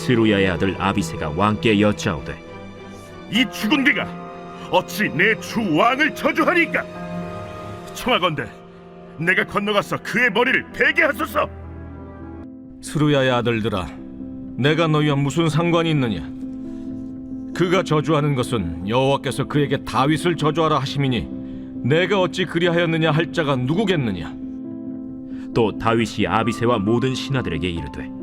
스루야의 아들 아비새가 왕께 여짜오되 이 죽은 개가 어찌 내 주 왕을 저주하리까? 청하건대 내가 건너가서 그의 머리를 베게 하소서. 스루야의 아들들아, 내가 너희와 무슨 상관이 있느냐? 그가 저주하는 것은 여호와께서 그에게 다윗을 저주하라 하심이니 내가 어찌 그리하였느냐 할 자가 누구겠느냐? 또 다윗이 아비새와 모든 신하들에게 이르되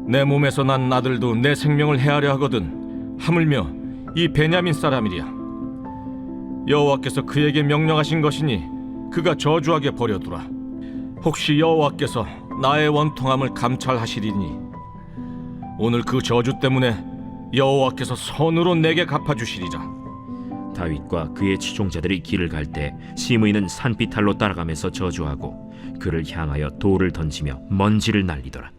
내 몸에서 난 아들도 내 생명을 해하려 하거든 하물며 이 베냐민 사람이랴. 여호와께서 그에게 명령하신 것이니 그가 저주하게 버려두라. 혹시 여호와께서 나의 원통함을 감찰하시리니 오늘 그 저주 때문에 여호와께서 선으로 내게 갚아주시리라. 다윗과 그의 추종자들이 길을 갈 때 시므이는 산비탈로 따라가면서 저주하고 그를 향하여 돌을 던지며 먼지를 날리더라.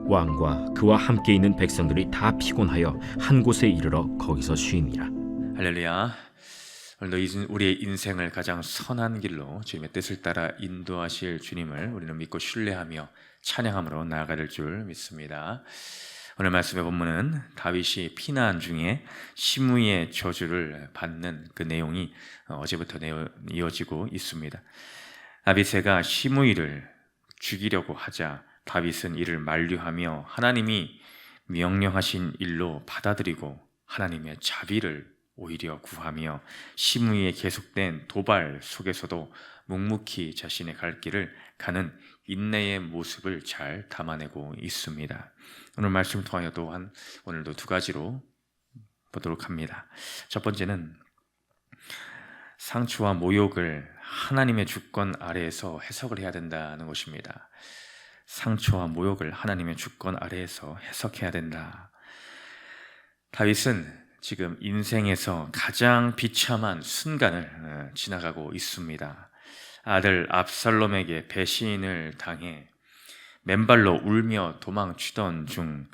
왕과 그와 함께 있는 백성들이 다 피곤하여 한 곳에 이르러 거기서 쉼이라. 할렐루야. 오늘도 우리의 인생을 가장 선한 길로 주님의 뜻을 따라 인도하실 주님을 우리는 믿고 신뢰하며 찬양함으로 나아갈 줄 믿습니다. 오늘 말씀의 본문은 다윗이 피난 중에 시므이의 저주를 받는 그 내용이 어제부터 이어지고 있습니다. 아비새가 시므이를 죽이려고 하자 다윗은 이를 만류하며 하나님이 명령하신 일로 받아들이고 하나님의 자비를 오히려 구하며 시므이의 계속된 도발 속에서도 묵묵히 자신의 갈 길을 가는 인내의 모습을 잘 담아내고 있습니다. 오늘 말씀을 통하여 또한 오늘도 두 가지로 보도록 합니다. 첫 번째는 상처와 모욕을 하나님의 주권 아래에서 해석을 해야 된다는 것입니다. 상처와 모욕을 하나님의 주권 아래에서 해석해야 된다. 다윗은 지금 인생에서 가장 비참한 순간을 지나가고 있습니다. 아들 압살롬에게 배신을 당해 맨발로 울며 도망치던 중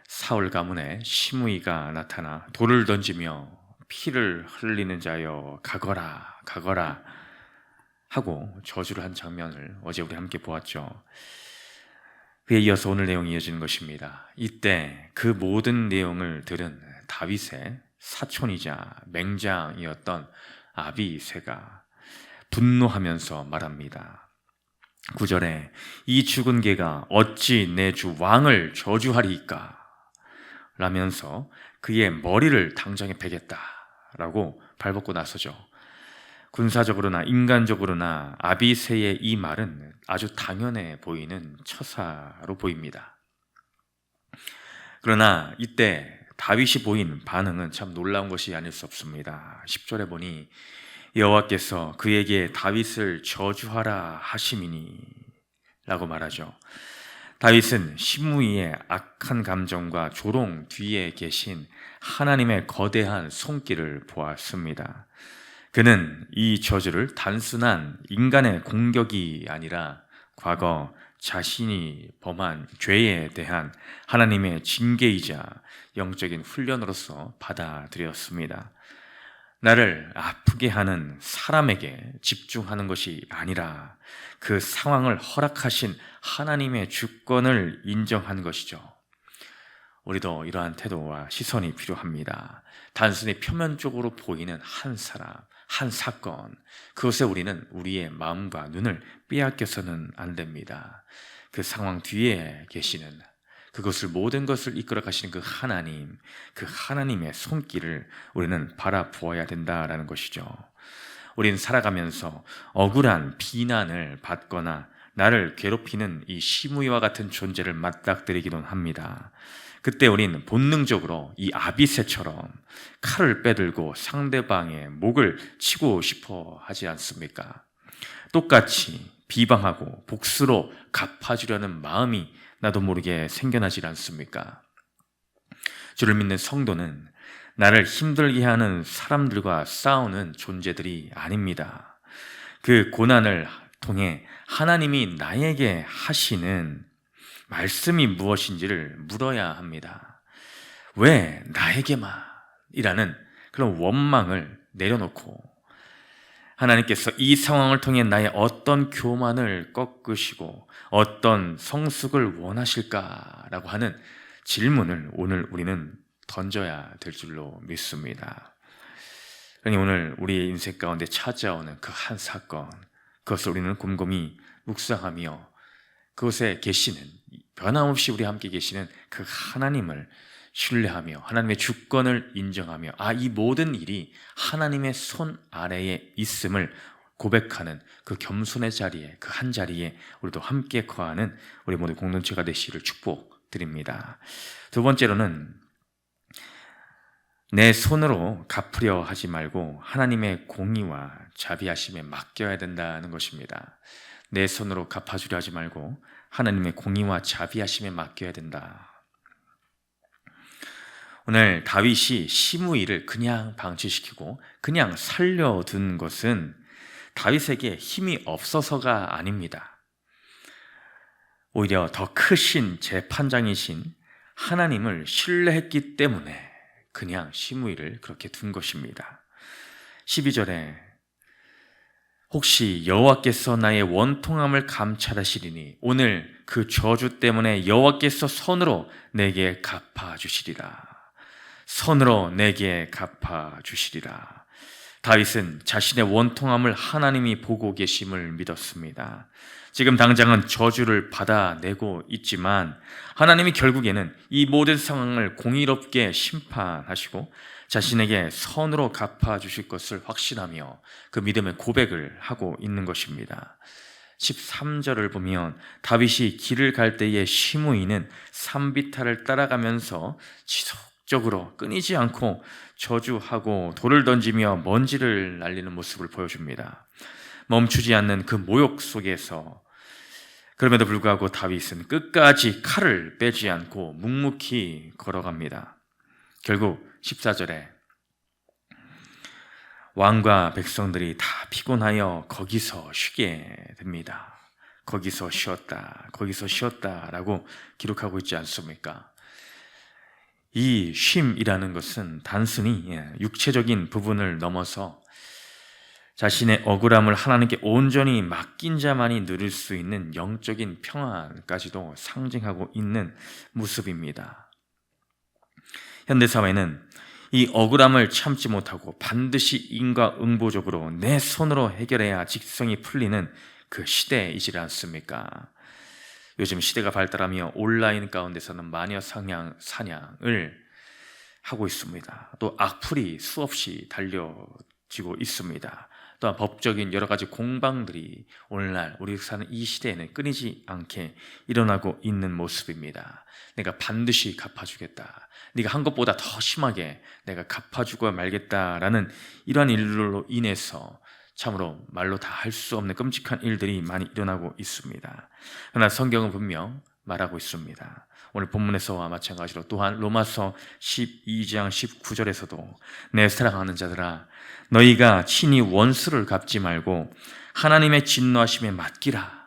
사울 가문에 시므이가 나타나 돌을 던지며 피를 흘리는 자여 가거라 가거라 하고 저주를 한 장면을 어제 우리 함께 보았죠. 그에 이어서 오늘 내용이 이어지는 것입니다. 이때 그 모든 내용을 들은 다윗의 사촌이자 맹장이었던 아비새가 분노하면서 말합니다. 9절에 이 죽은 개가 어찌 내 주 왕을 저주하리이까 라면서 그의 머리를 당장에 베겠다 라고 발벗고 나서죠. 군사적으로나 인간적으로나 아비새의 이 말은 아주 당연해 보이는 처사로 보입니다. 그러나 이때 다윗이 보인 반응은 참 놀라운 것이 아닐 수 없습니다. 10절에 보니 여호와께서 그에게 다윗을 저주하라 하심이니 라고 말하죠. 다윗은 시므이의 악한 감정과 조롱 뒤에 계신 하나님의 거대한 손길을 보았습니다. 그는 이 저주를 단순한 인간의 공격이 아니라 과거 자신이 범한 죄에 대한 하나님의 징계이자 영적인 훈련으로서 받아들였습니다. 나를 아프게 하는 사람에게 집중하는 것이 아니라 그 상황을 허락하신 하나님의 주권을 인정한 것이죠. 우리도 이러한 태도와 시선이 필요합니다. 단순히 표면적으로 보이는 한 사람, 한 사건, 그것에 우리는 우리의 마음과 눈을 빼앗겨서는 안 됩니다. 그 상황 뒤에 계시는 그것을 모든 것을 이끌어 가시는 그 하나님, 그 하나님의 손길을 우리는 바라보아야 된다라는 것이죠. 우리는 살아가면서 억울한 비난을 받거나 나를 괴롭히는 이 시므이와 같은 존재를 맞닥뜨리기도 합니다. 그때 우리는 본능적으로 이 아비새처럼 칼을 빼들고 상대방의 목을 치고 싶어 하지 않습니까? 똑같이 비방하고 복수로 갚아주려는 마음이 나도 모르게 생겨나질 않습니까? 주를 믿는 성도는 나를 힘들게 하는 사람들과 싸우는 존재들이 아닙니다. 그 고난을 통해 하나님이 나에게 하시는 말씀이 무엇인지를 물어야 합니다. 왜 나에게만? 이라는 그런 원망을 내려놓고 하나님께서 이 상황을 통해 나의 어떤 교만을 꺾으시고 어떤 성숙을 원하실까라고 하는 질문을 오늘 우리는 던져야 될 줄로 믿습니다. 그러니 오늘 우리의 인생 가운데 찾아오는 그 한 사건, 그것을 우리는 곰곰이 묵상하며 그것에 계시는, 변함없이 우리 함께 계시는 그 하나님을 신뢰하며 하나님의 주권을 인정하며 이 모든 일이 하나님의 손 아래에 있음을 고백하는 그 겸손의 자리에, 그 한 자리에 우리도 함께 거하는 우리 모두 공동체가 되시기를 축복드립니다. 두 번째로는 내 손으로 갚으려 하지 말고 하나님의 공의와 자비하심에 맡겨야 된다는 것입니다. 내 손으로 갚아주려 하지 말고 하나님의 공의와 자비하심에 맡겨야 된다. 오늘 다윗이 시므이를 그냥 방치시키고 그냥 살려둔 것은 다윗에게 힘이 없어서가 아닙니다. 오히려 더 크신 재판장이신 하나님을 신뢰했기 때문에 그냥 시므이를 그렇게 둔 것입니다. 12절에 혹시 여호와께서 나의 원통함을 감찰하시리니 오늘 그 저주 때문에 여호와께서 손으로 내게 갚아주시리라. 손으로 내게 갚아주시리라. 다윗은 자신의 원통함을 하나님이 보고 계심을 믿었습니다. 지금 당장은 저주를 받아내고 있지만 하나님이 결국에는 이 모든 상황을 공의롭게 심판하시고 자신에게 선으로 갚아주실 것을 확신하며 그 믿음의 고백을 하고 있는 것입니다. 13절을 보면 다윗이 길을 갈 때에 시므이는 산비탈을 따라가면서 지속적으로 끊이지 않고 저주하고 돌을 던지며 먼지를 날리는 모습을 보여줍니다. 멈추지 않는 그 모욕 속에서 그럼에도 불구하고 다윗은 끝까지 칼을 빼지 않고 묵묵히 걸어갑니다. 결국 14절에 왕과 백성들이 다 피곤하여 거기서 쉬게 됩니다. 거기서 쉬었다 라고 기록하고 있지 않습니까? 이 쉼이라는 것은 단순히 육체적인 부분을 넘어서 자신의 억울함을 하나님께 온전히 맡긴 자만이 누릴 수 있는 영적인 평안까지도 상징하고 있는 모습입니다. 현대사회는 이 억울함을 참지 못하고 반드시 인과응보적으로 내 손으로 해결해야 직성이 풀리는 그 시대이지 않습니까? 요즘 시대가 발달하며 온라인 가운데서는 마녀 사냥을 하고 있습니다. 또 악플이 수없이 달려지고 있습니다. 또한 법적인 여러 가지 공방들이 오늘날 우리 사는 이 시대에는 끊이지 않게 일어나고 있는 모습입니다. 내가 반드시 갚아주겠다. 네가 한 것보다 더 심하게 내가 갚아주고 말겠다라는 이러한 일들로 인해서 참으로 말로 다 할 수 없는 끔찍한 일들이 많이 일어나고 있습니다. 그러나 성경은 분명 말하고 있습니다. 오늘 본문에서와 마찬가지로 또한 로마서 12장 19절에서도 내 사랑하는 자들아 너희가 친히 원수를 갚지 말고 하나님의 진노하심에 맡기라.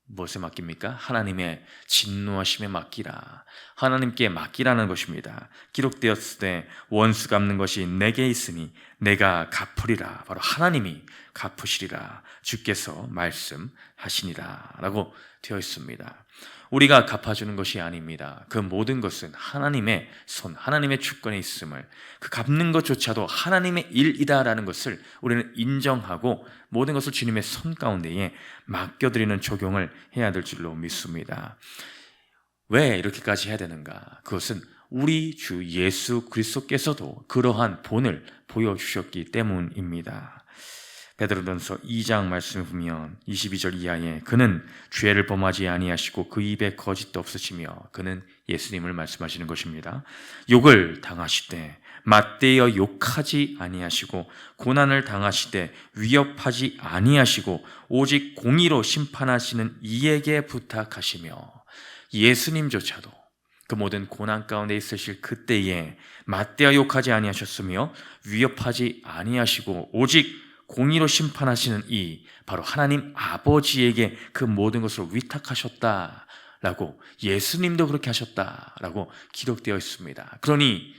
무엇에 맡깁니까? 하나님의 진노하심에 맡기라. 하나님께 맡기라는 것입니다. 기록되었을 때 원수 갚는 것이 내게 있으니 내가 갚으리라. 바로 하나님이 갚으시리라. 주께서 말씀하시니라 라고 되어 있습니다. 우리가 갚아주는 것이 아닙니다. 그 모든 것은 하나님의 손, 하나님의 주권에 있음을, 그 갚는 것조차도 하나님의 일이다라는 것을 우리는 인정하고 모든 것을 주님의 손 가운데에 맡겨드리는 적용을 해야 될 줄로 믿습니다. 왜 이렇게까지 해야 되는가? 그것은 우리 주 예수 그리스도께서도 그러한 본을 보여주셨기 때문입니다. 베드로전서 2장 말씀을 보면 22절 이하에 그는 죄를 범하지 아니하시고 그 입에 거짓도 없으시며 그는 예수님을 말씀하시는 것입니다. 욕을 당하시되 맞대어 욕하지 아니하시고 고난을 당하시되 위협하지 아니하시고 오직 공의로 심판하시는 이에게 부탁하시며 예수님조차도 그 모든 고난 가운데 있으실 그때에 맞대어 욕하지 아니하셨으며 위협하지 아니하시고 오직 공의로 심판하시는 이 바로 하나님 아버지에게 그 모든 것을 위탁하셨다라고 예수님도 그렇게 하셨다라고 기록되어 있습니다. 그러니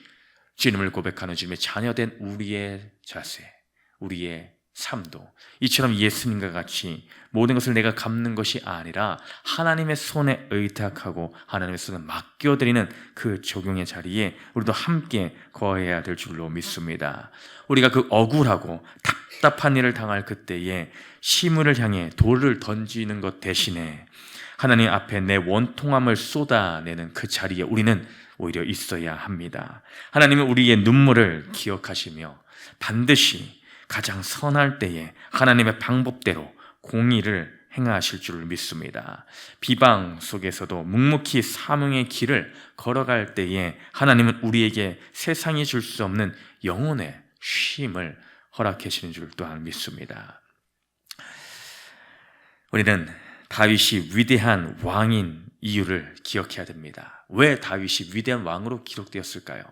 주님을 고백하는 주님의 자녀된 우리의 자세, 우리의 삶도 이처럼 예수님과 같이 모든 것을 내가 갚는 것이 아니라 하나님의 손에 의탁하고 하나님의 손에 맡겨드리는 그 적용의 자리에 우리도 함께 거해야 될 줄로 믿습니다. 우리가 그 억울하고 답답한 일을 당할 그때에 시므를 향해 돌을 던지는 것 대신에 하나님 앞에 내 원통함을 쏟아내는 그 자리에 우리는 오히려 있어야 합니다. 하나님은 우리의 눈물을 기억하시며 반드시 가장 선할 때에 하나님의 방법대로 공의를 행하실 줄 믿습니다. 비방 속에서도 묵묵히 사명의 길을 걸어갈 때에 하나님은 우리에게 세상이 줄 수 없는 영혼의 쉼을 허락하시는 줄 또한 믿습니다. 우리는 다윗이 위대한 왕인 이유를 기억해야 됩니다. 왜 다윗이 위대한 왕으로 기록되었을까요?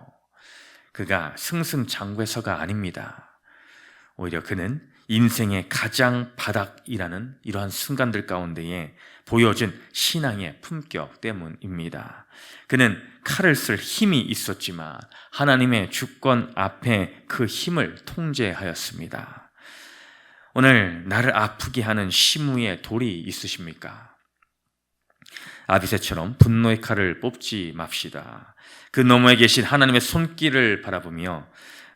그가 승승장구해서가 아닙니다. 오히려 그는 인생의 가장 바닥이라는 이러한 순간들 가운데에 보여준 신앙의 품격 때문입니다. 그는 칼을 쓸 힘이 있었지만 하나님의 주권 앞에 그 힘을 통제하였습니다. 오늘 나를 아프게 하는 시므의 돌이 있으십니까? 아비새처럼 분노의 칼을 뽑지 맙시다. 그 너머에 계신 하나님의 손길을 바라보며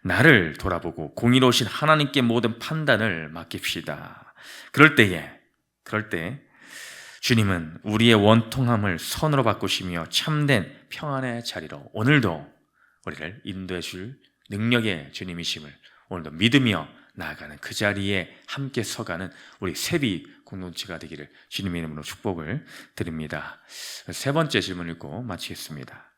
나를 돌아보고 공의로우신 하나님께 모든 판단을 맡깁시다. 그럴 때 주님은 우리의 원통함을 선으로 바꾸시며 참된 평안의 자리로 오늘도 우리를 인도해 줄 능력의 주님이심을 오늘도 믿으며 나아가는 그 자리에 함께 서가는 우리 세비 공동체가 되기를 주님의 이름으로 축복을 드립니다. 세 번째 질문 읽고 마치겠습니다.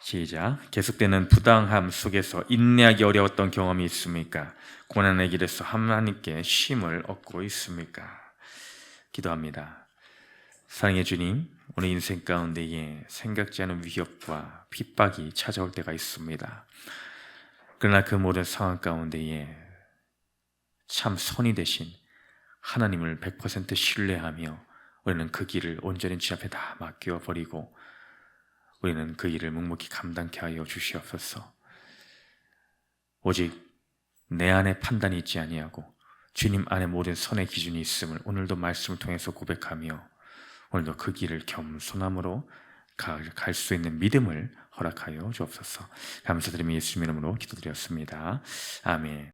시작. 계속되는 부당함 속에서 인내하기 어려웠던 경험이 있습니까? 고난의 길에서 하나님께 쉼을 얻고 있습니까? 기도합니다. 사랑의 주님, 오늘 인생 가운데에 생각지 않은 위협과 핍박이 찾아올 때가 있습니다. 그러나 그 모든 상황 가운데에 참 선이 되신 하나님을 100% 신뢰하며 우리는 그 길을 온전히 주 앞에 다 맡겨버리고 우리는 그 일을 묵묵히 감당케 하여 주시옵소서. 오직 내 안에 판단이 있지 아니하고 주님 안에 모든 선의 기준이 있음을 오늘도 말씀을 통해서 고백하며 오늘도 그 길을 겸손함으로 갈 수 있는 믿음을 허락하여 주옵소서. 감사드리며 예수님 이름으로 기도드렸습니다. 아멘.